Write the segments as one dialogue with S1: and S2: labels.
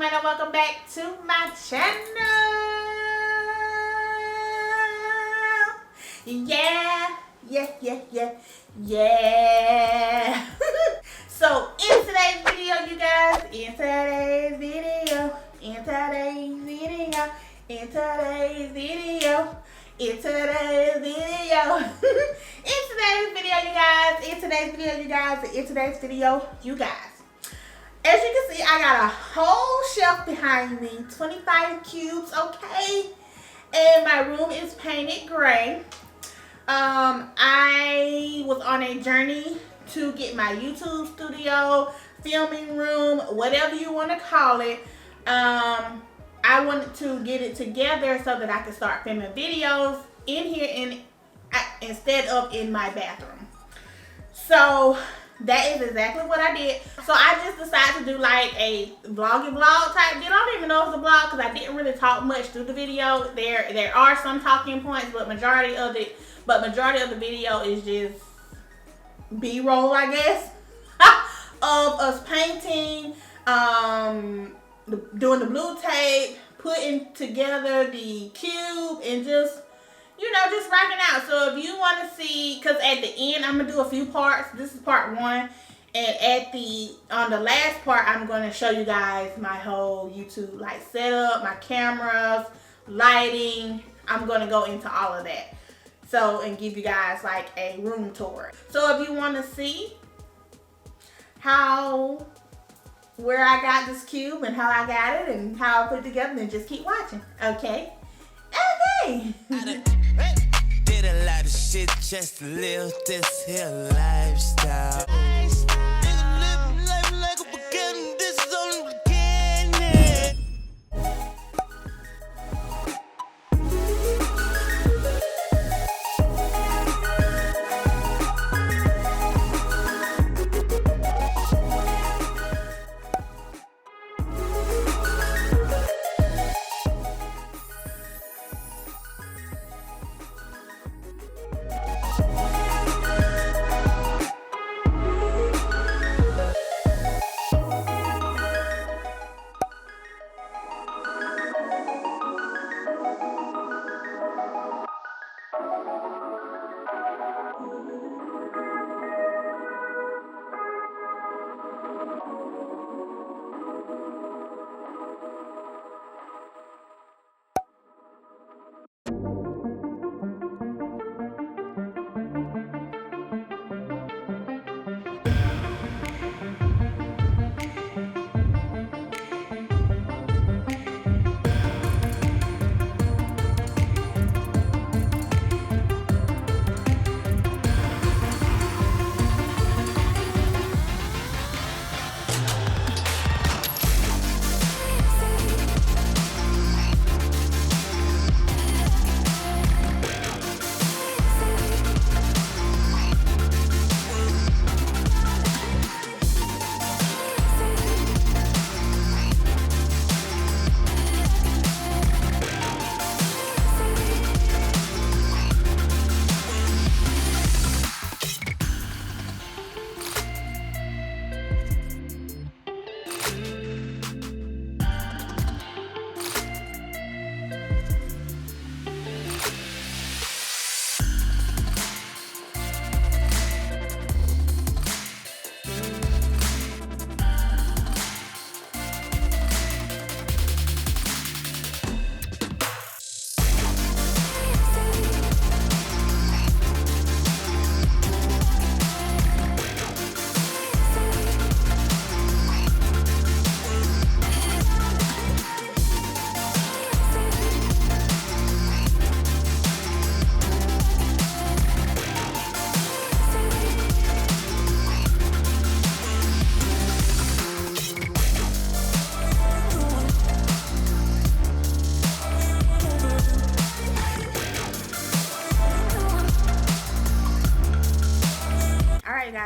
S1: gentlemen, and welcome back to my channel. Yeah. So in today's video, you guys, in today's video, you guys. As you can see, I got a whole shelf behind me, 25 cubes, okay? And my room is painted gray. I was on a journey to get my YouTube studio, filming room, whatever you want to call it. I wanted to get it together so that I could start filming videos in here instead of in my bathroom. So that is exactly what I did. So I just decided to do like a vlog type deal. I don't even know if it's a vlog because I didn't really talk much through the video. There are some talking points, but majority of the video is just B-roll, I guess, of us painting, doing the blue tape, putting together the cube, and just rocking out. So if you want to see, because at the end I'm gonna do a few parts. This is part one, and on the last part I'm going to show you guys my whole YouTube like setup, my cameras, lighting. I'm going to go into all of that. So, and give you guys like a room tour. So if you want to see where I got this cube and how I got it and how I put it together, then just keep watching. Okay.
S2: Did a lot of shit just to live this here lifestyle. Living life like a beginning, this is only the beginning.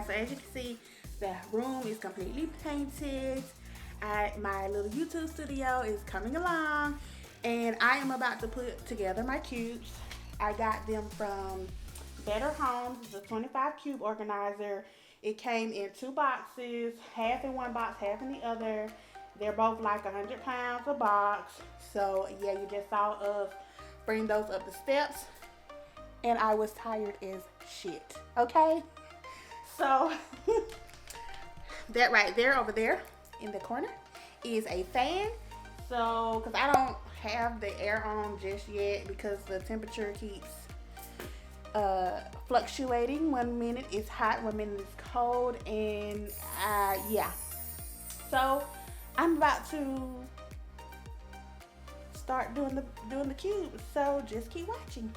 S1: So as you can see, the room is completely painted. My little YouTube studio is coming along, and I am about to put together my cubes. I got them from Better Homes. It's a 25 cube organizer. It came in 2 boxes, half in one box, half in the other. They're both like 100 pounds a box. So yeah, you just saw us bring those up the steps, and I was tired as shit. Okay, so that right there, over there in the corner, is a fan. So, because I don't have the air on just yet because the temperature keeps fluctuating. 1 minute it's hot, 1 minute it's cold, and yeah. So I'm about to start doing the cube. So just keep watching.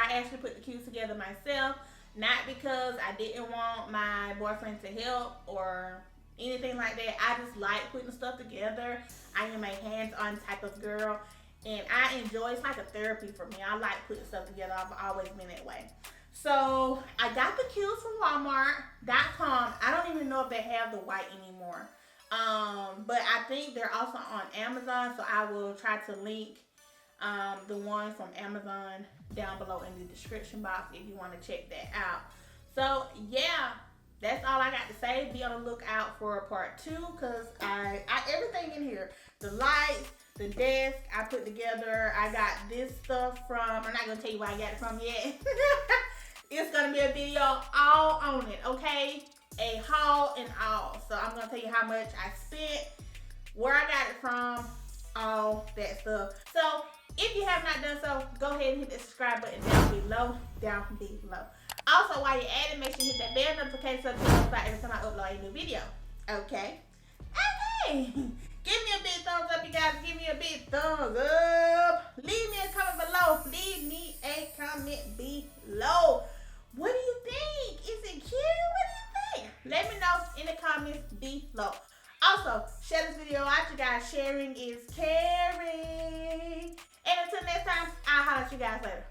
S1: I actually put the queues together myself, not because I didn't want my boyfriend to help or anything like that. I just like putting stuff together. I am a hands-on type of girl, and I enjoy, it's like a therapy for me. I like putting stuff together. I've always been that way. So I got the queues from Walmart.com. I don't even know if they have the white anymore. But I think they're also on Amazon, so I will try to link the one from Amazon down below in the description box if you want to check that out. So yeah, that's all I got to say. Be on the lookout for part 2, because I everything in here, the lights, the desk I put together. I got this stuff from, I'm not gonna tell you where I got it from yet. It's gonna be a video all on it, okay? A haul and all. So I'm gonna tell you how much I spent, where I got it from, all that stuff. So if you have not done so, go ahead and hit the subscribe button down below. Also, while you're at it, make sure you hit that bell notification so you get notified every time I upload a new video. Okay? Okay. Give me a big thumbs up, you guys. Give me a big thumbs up. Leave me a comment below. Leave me a comment below. What do you think? Is it cute? What do you think? Let me know in the comments below. Also, share this video out, you guys. Sharing is caring. And until next time, I'll holler at you guys later.